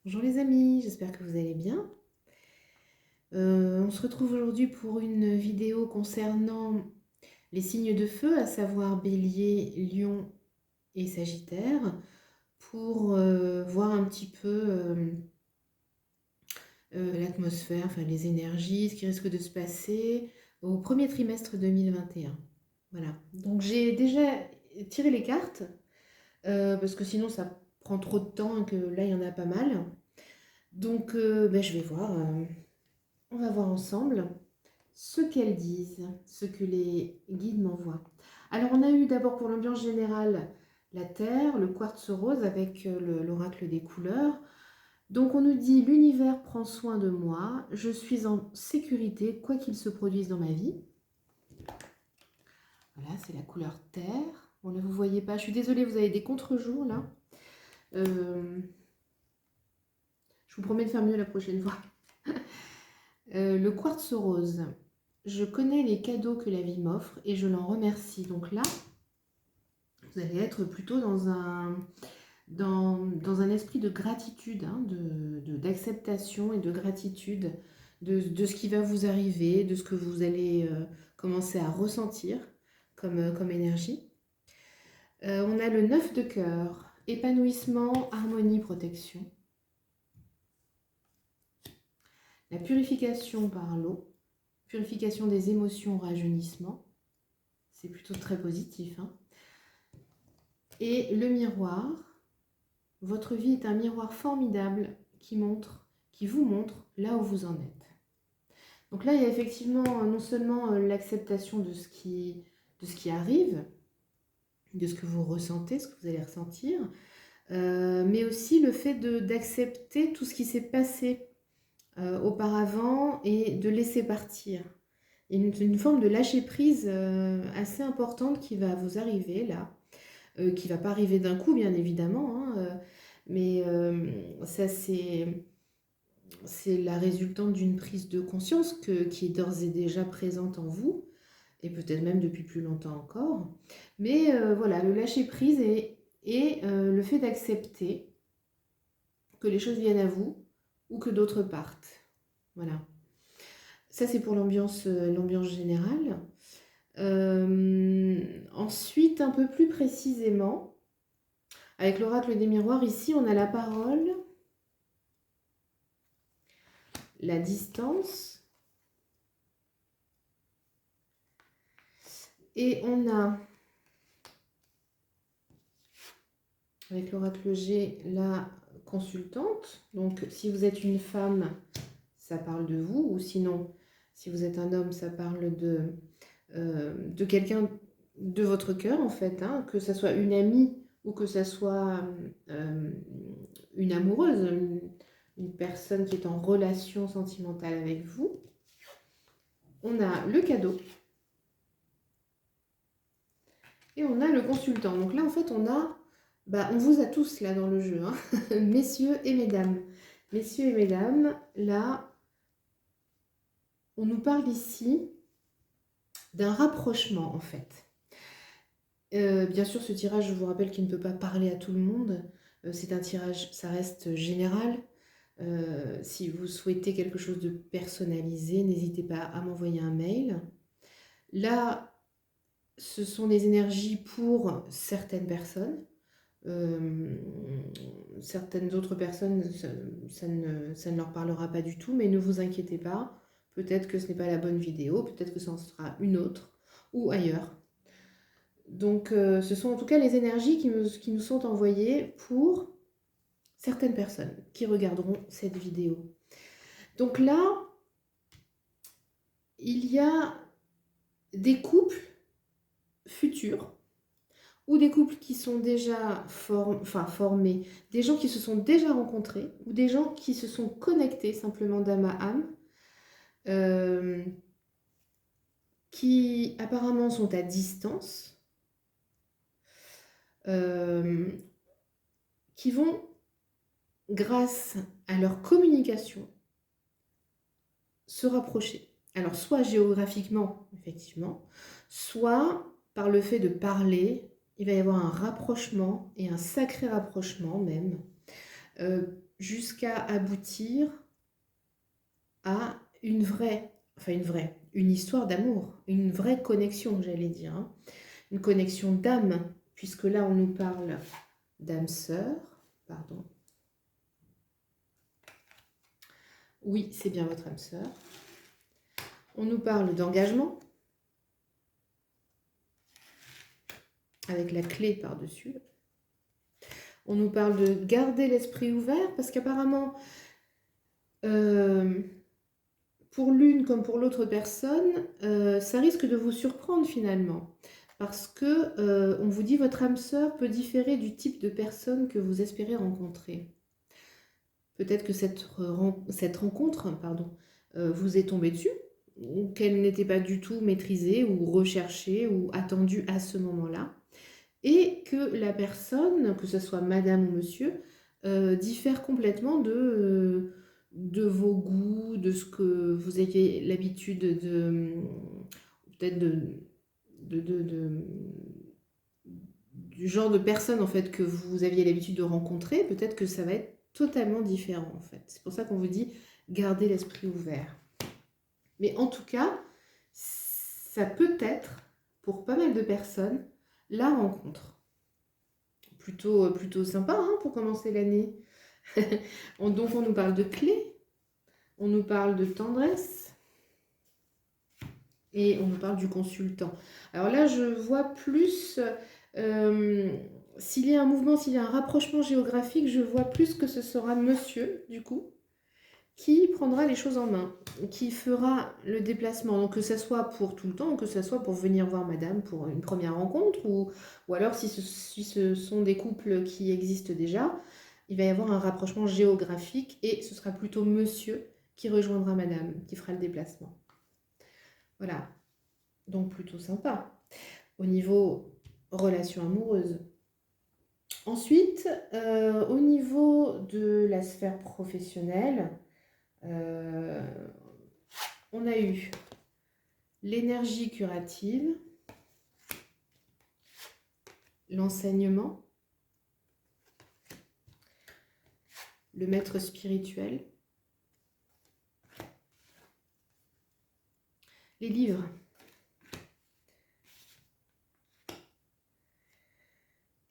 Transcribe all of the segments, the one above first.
Bonjour les amis, j'espère que vous allez bien. On se retrouve aujourd'hui pour une vidéo concernant les signes de feu, à savoir Bélier, Lion et Sagittaire, pour voir un petit peu l'atmosphère, enfin les énergies, ce qui risque de se passer au premier trimestre 2021. Voilà, donc j'ai déjà tiré les cartes, parce que sinon ça prend trop de temps et que là il y en a pas mal. Donc je vais voir. On va voir ensemble ce qu'elles disent, ce que les guides m'envoient. Alors on a eu d'abord pour l'ambiance générale la Terre, le quartz rose avec l'oracle des couleurs. Donc on nous dit l'univers prend soin de moi, je suis en sécurité quoi qu'il se produise dans ma vie. Voilà, c'est la couleur Terre. Bon là vous voyez pas, je suis désolée, vous avez des contre-jours là. Je vous promets de faire mieux la prochaine fois. Le quartz rose. Je connais les cadeaux que la vie m'offre et je l'en remercie. Donc là, vous allez être plutôt dans un esprit de gratitude, hein, d'acceptation et de gratitude de ce qui va vous arriver, de ce que vous allez commencer à ressentir comme énergie. On a le 9 de cœur, épanouissement, harmonie, protection. La purification par l'eau, purification des émotions, rajeunissement. C'est plutôt très positif, hein. Et le miroir, votre vie est un miroir formidable qui vous montre là où vous en êtes. Donc là, il y a effectivement non seulement l'acceptation de ce qui arrive, de ce que vous ressentez, ce que vous allez ressentir, mais aussi le fait d'accepter tout ce qui s'est passé auparavant et de laisser partir. Il y a une forme de lâcher prise assez importante qui va vous arriver là. Qui ne va pas arriver d'un coup, bien évidemment, hein, mais ça, c'est la résultante d'une prise de conscience qui est d'ores et déjà présente en vous, et peut-être même depuis plus longtemps encore. Mais voilà, le lâcher-prise et le fait d'accepter que les choses viennent à vous ou que d'autres partent. Voilà. Ça, c'est pour l'ambiance générale. Ensuite, un peu plus précisément, avec l'oracle des miroirs, ici, on a la parole, la distance, et on a, avec l'oracle G, la consultante. Donc, si vous êtes une femme, ça parle de vous, ou sinon, si vous êtes un homme, ça parle de quelqu'un de votre cœur, en fait, hein, que ça soit une amie ou que ça soit une amoureuse, une personne qui est en relation sentimentale avec vous. On a le cadeau et on a le consultant. Donc là, en fait, on vous a tous là dans le jeu, hein, messieurs et mesdames. Messieurs et mesdames, là, on nous parle ici d'un rapprochement, en fait. Bien sûr, ce tirage, je vous rappelle qu'il ne peut pas parler à tout le monde. C'est un tirage, ça reste général. Si vous souhaitez quelque chose de personnalisé, n'hésitez pas à m'envoyer un mail. Là, ce sont des énergies pour certaines personnes. Certaines autres personnes, ça ne leur parlera pas du tout, mais ne vous inquiétez pas. Peut-être que ce n'est pas la bonne vidéo, peut-être que ce en sera une autre ou ailleurs. Donc, ce sont en tout cas les énergies qui nous sont envoyées pour certaines personnes qui regarderont cette vidéo. Donc là, il y a des couples futurs ou des couples qui sont déjà formés, des gens qui se sont déjà rencontrés ou des gens qui se sont connectés simplement d'âme à âme, qui apparemment sont à distance, qui vont, grâce à leur communication, se rapprocher. Alors, soit géographiquement, effectivement, soit par le fait de parler, il va y avoir un rapprochement, et un sacré rapprochement même, jusqu'à aboutir à une histoire d'amour, une vraie connexion, j'allais dire, hein. Une connexion d'âme, puisque là, on nous parle d'âme sœur, pardon. Oui, c'est bien votre âme sœur. On nous parle d'engagement, avec la clé par-dessus. On nous parle de garder l'esprit ouvert, parce qu'apparemment, pour l'une comme pour l'autre personne, ça risque de vous surprendre finalement. Parce que, on vous dit, votre âme sœur peut différer du type de personne que vous espérez rencontrer. Peut-être que cette rencontre, vous est tombée dessus, ou qu'elle n'était pas du tout maîtrisée, ou recherchée, ou attendue à ce moment-là. Et que la personne, que ce soit madame ou monsieur, diffère complètement de vos goûts, de ce que vous avez l'habitude peut-être du genre de personne en fait que vous aviez l'habitude de rencontrer. Peut-être que ça va être totalement différent en fait. C'est pour ça qu'on vous dit gardez l'esprit ouvert. Mais en tout cas, ça peut être pour pas mal de personnes la rencontre. Plutôt sympa hein, pour commencer l'année. Donc on nous parle de clés, on nous parle de tendresse et on nous parle du consultant. Alors là, je vois plus, s'il y a un mouvement, s'il y a un rapprochement géographique, je vois plus que ce sera monsieur, du coup, qui prendra les choses en main, qui fera le déplacement. Donc que ce soit pour tout le temps, ou que ce soit pour venir voir madame pour une première rencontre, ou alors si ce sont des couples qui existent déjà, il va y avoir un rapprochement géographique et ce sera plutôt monsieur qui rejoindra madame, qui fera le déplacement. Voilà, donc plutôt sympa au niveau relation amoureuse. Ensuite, au niveau de la sphère professionnelle, on a eu l'énergie curative, l'enseignement, le maître spirituel, les livres.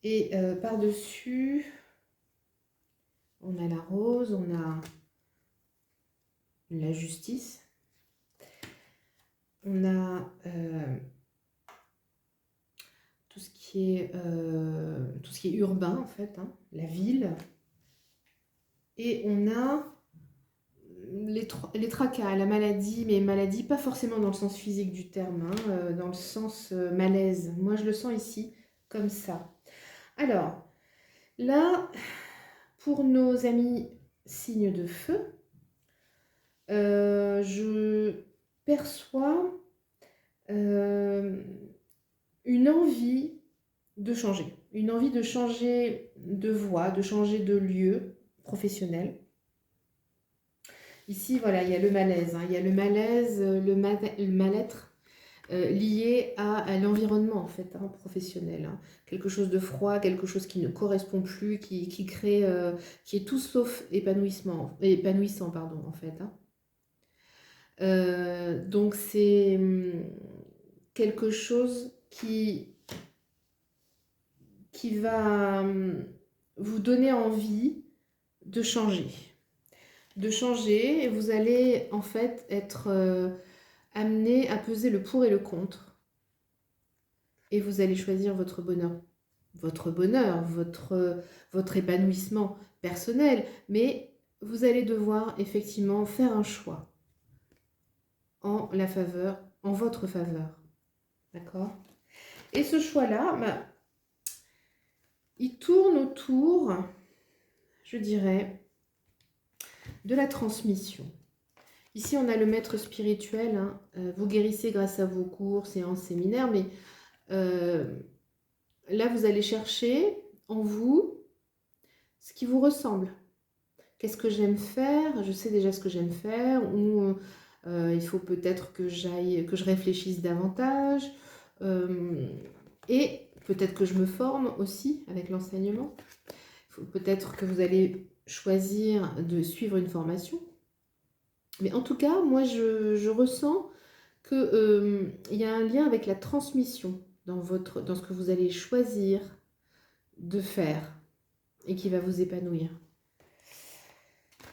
Et par-dessus, on a la rose, on a la justice, on a tout ce qui est urbain en fait, hein, la ville, et on a les tracas, la maladie, mais maladie pas forcément dans le sens physique du terme, hein, dans le sens malaise. Moi je le sens ici comme ça. Alors là, pour nos amis signes de feu, je perçois une envie de changer de voie, de changer de lieu professionnel. Ici, voilà, il y a le malaise, hein, il y a le malaise, le mal-être lié à l'environnement en fait, hein, professionnel, hein. Quelque chose de froid, quelque chose qui ne correspond plus, qui crée, qui est tout sauf épanouissant, pardon, en fait, hein. Donc c'est quelque chose qui va vous donner envie de changer. Et vous allez en fait être amené à peser le pour et le contre. Et vous allez choisir votre bonheur, votre épanouissement personnel. Mais vous allez devoir effectivement faire un choix en votre faveur. D'accord ? Et ce choix-là, il tourne autour, je dirais, de la transmission. Ici, on a le maître spirituel, hein. Vous guérissez grâce à vos cours, séances, séminaires, mais là, vous allez chercher en vous ce qui vous ressemble. Qu'est-ce que j'aime faire ? Je sais déjà ce que j'aime faire, ou il faut peut-être que je réfléchisse davantage, et peut-être que je me forme aussi avec l'enseignement. Peut-être que vous allez choisir de suivre une formation. Mais en tout cas, moi, je ressens qu'il y a un lien avec la transmission dans ce que vous allez choisir de faire et qui va vous épanouir.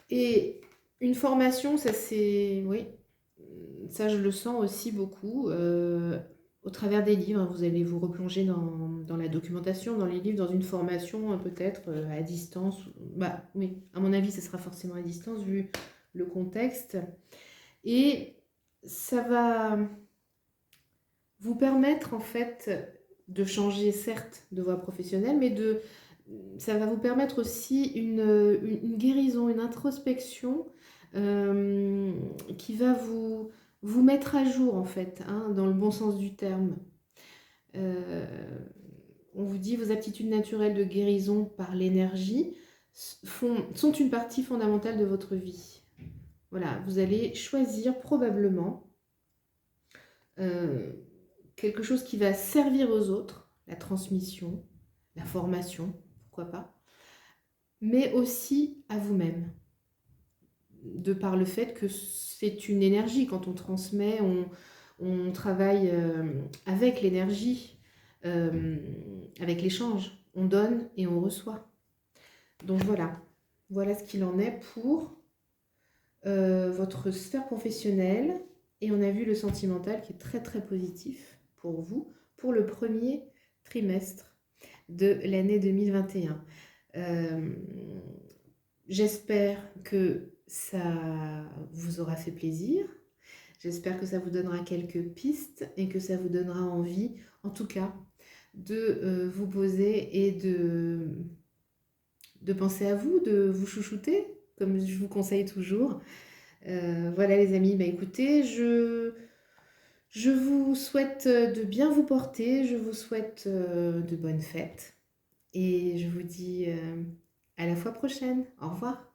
Et une formation, ça c'est... Oui, ça je le sens aussi beaucoup. Au travers des livres, vous allez vous replonger dans la documentation, dans les livres, dans une formation peut-être à distance. Bah oui, à mon avis, ça sera forcément à distance vu le contexte. Et ça va vous permettre en fait de changer certes de voie professionnelle, mais ça va vous permettre aussi une guérison, une introspection qui va vous mettre à jour en fait, hein, dans le bon sens du terme. Euh, on vous dit vos aptitudes naturelles de guérison par l'énergie sont une partie fondamentale de votre vie. Voilà, vous allez choisir probablement quelque chose qui va servir aux autres, la transmission, la formation, pourquoi pas, mais aussi à vous-même, de par le fait que c'est une énergie. Quand on transmet, on travaille avec l'énergie, avec l'échange. On donne et on reçoit. Donc voilà ce qu'il en est pour votre sphère professionnelle. Et on a vu le sentimental qui est très très positif pour vous, pour le premier trimestre de l'année 2021. J'espère que ça vous aura fait plaisir. J'espère que ça vous donnera quelques pistes et que ça vous donnera envie, en tout cas, de vous poser et de penser à vous, de vous chouchouter, comme je vous conseille toujours. Voilà les amis, bah écoutez, je vous souhaite de bien vous porter, je vous souhaite de bonnes fêtes et je vous dis à la fois prochaine. Au revoir.